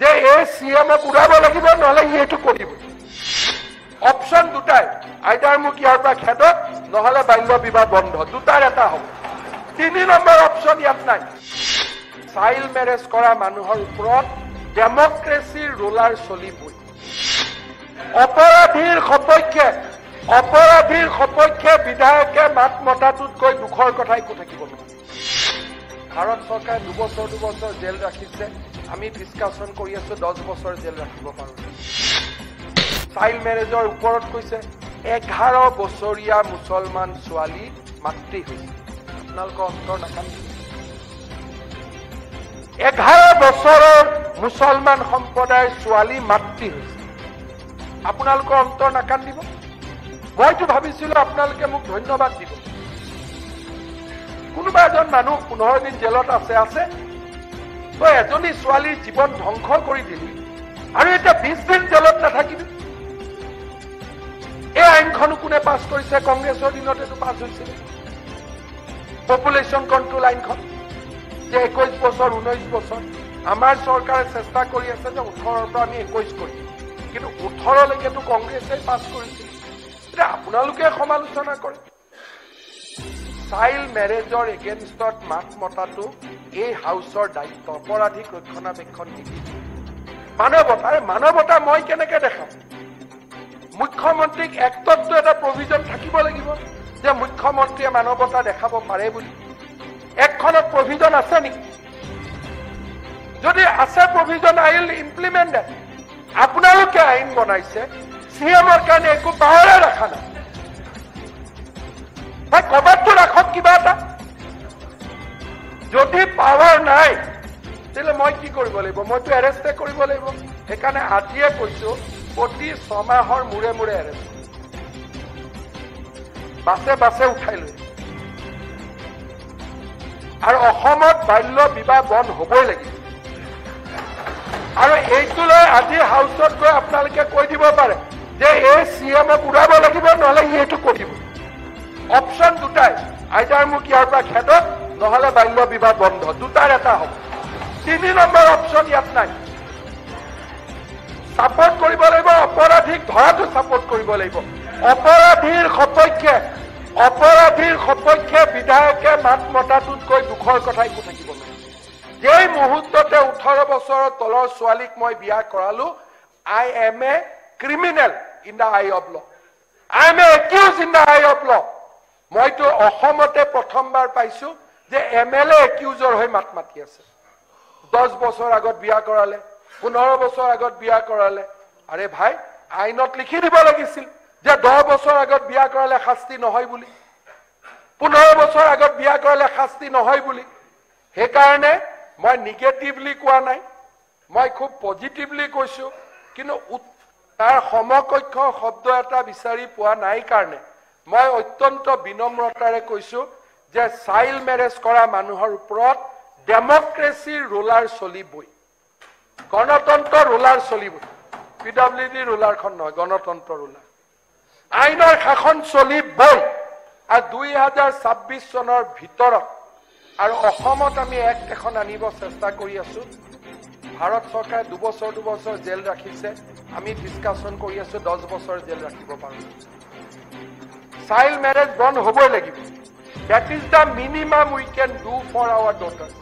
যে এই সিএমক উড়াব লাগিব নহলে এইটো কৰিব অপশন দুটাই আইদাৰ মোক ইয়াৰ পৰা খেদক নহলে বাল্য বিবাহ বন্ধ দুটাৰ এটা হ'ব 3 নম্বৰ অপশন ইয়াত নাই চাইল্ড মেৰেজ কৰা মানুহৰ ওপৰত ডেমক্ৰেসিৰ ৰোলাৰ চলিবই অপৰাধীৰ সপক্ষে বিধায়কে মাত মতাটোতকৈ দুখৰ কথা একো থাকিব নোৱাৰে ভাৰত চৰকাৰে 2 বছৰ জেল ৰাখিছে আমি ডিসকাশন কৰি আছো 10 বছৰ জেল ৰাখিব পাৰো চাইল্ড মেৰেজৰ ওপৰত কৈছে 11 বছৰীয়া মুছলমান ছোৱালী মাতৃ হৈছে আপোনালোকৰ অন্তৰ নাকান্দি 11 বছৰৰ মুছলমান সম্প্ৰদায়ৰ ছোৱালী মাতৃ হৈছে আপোনালোকৰ অন্তৰ নাকান্দিব মইতো ভাবিছিলো আপোনালোকে মোক ধন্যবাদ দিব কোনোবা এজন মানুহ 15 দিন জেলত আছে তই এজনী ছোৱালীৰ জীৱন ধ্বংস কৰি দিলি আৰু এটা 20 দিন জেলত নাথাকিবি এই আইনখনো কোনে পাছ কৰিছে কংগ্ৰেছৰ দিনতেতো পাছ হৈছিল পপুলেশ্যন কন্ট্ৰোল আইনখন যে 21 বছৰ 19 বছৰ আমাৰ চৰকাৰে চেষ্টা কৰি আছে যে 18ৰ পৰা আমি 21 কৰিম কিন্তু 18 লৈকেতো কংগ্ৰেছে পাছ কৰিছিল এটা আপোনালোকে সমালোচনা কৰে চাইল্ড মেৰেজৰ এগেইনষ্টত মাত মতাটো এই হাউচৰ দায়িত্ব অপৰাধীক ৰক্ষণাবেক্ষণ নীতি মানৱতা মই কেনেকে দেখাম মুখ্যমন্ত্ৰীক এক্টতো এটা প্ৰভিজন থাকিব লাগিব যে মুখ্যমন্ত্ৰীয়ে মানৱতা দেখাব পাৰে বুলি একখনত প্ৰভিজন আছে নেকি যদি আছে provision I will implement that আপোনালোকে আইন বনাইছে সিএমৰ কাৰণে একো পাৱাৰে ৰাখা নাই তাই কবাতটো ৰাখক কিবা এটা যদি পাৱাৰ নাই তেলে মই কি কৰিব লাগিব মইতো এৰেষ্টে কৰিব লাগিব সেইকাৰণে আজিয়ে কৈছো প্ৰতি 6 মাহৰ মূৰে মূৰে এৰেষ্ট বাছে উঠাই লৈ আৰু অসমত বাল্য বিবাহ বন্ধ হ'বই লাগিব আৰু এইটো লৈ আজি হাউচত গৈ আপোনালোকে কৈ দিব পাৰে যে এই সিএমক উড়াব লাগিব নহলে এইটো কৰিব অপশন দুটাই আইদাৰ মোক ইয়াৰ পৰা খেদক নহলে বাল্য বিবাহ বন্ধ দুটাৰ এটা হ'ব 3 নম্বৰ অপশন ইয়াত নাই সাপোৰ্ট কৰিব লাগিব অপৰাধীক ধৰাটো সাপোৰ্ট কৰিব লাগিব অপৰাধীৰ সপক্ষে বিধায়কে মাত মতাটোতকৈ দুখৰ কথা একো থাকিব নোৱাৰে যেই মুহূৰ্ততে 18 বছৰৰ তলৰ ছোৱালীক মই বিয়া কৰালো I am a criminal in the eye of law I am a accused in the eye of law মইতো অসমতে প্ৰথমবাৰ পাইছো যে এমএলএ একিউজৰ হৈ মাত মাতি আছে 10 বছৰ আগত বিয়া কৰালে 15 বছৰ আগত বিয়া কৰালে আৰে ভাই আইনত লিখি দিব লাগিছিল যে 10 বছৰ আগত বিয়া কৰালে শাস্তি নহয় বুলি 15 বছৰ আগত বিয়া কৰালে শাস্তি নহয় বুলি হে কাৰণে মই নিগেটিভলি কোৱা নাই মই খুব পজিটিভলি কৈছো কিন্তু তাৰ সমকক্ষ শব্দ এটা বিচাৰি পোৱা নাই কাৰণে মই অত্যন্ত বিনম্ৰতাৰে কৈছো যে চাইল্ড মেৰেজ কৰা মানুহৰ ওপৰত ডেমক্ৰেসিৰ ৰোলাৰ চলিবই গণতন্ত্ৰ ৰোলাৰ চলিবই পিডব্লিউডি ৰোলাৰখন নহয় গণতন্ত্ৰ ৰোলাৰ আইনৰ শাসন চলিবই আৰু 2026 চনৰ ভিতৰত আৰু অসমত আমি এখন আনিব চেষ্টা কৰি আছো ভাৰত চৰকাৰে 2 বছৰ জেল ৰাখিছে আমি ডিসকাশন কৰি আছো 10 বছৰ জেল ৰাখিব পাৰো চাইল্ড মেৰেজ বন্ধ হ'বই লাগিব that is the minimum we can do for our daughters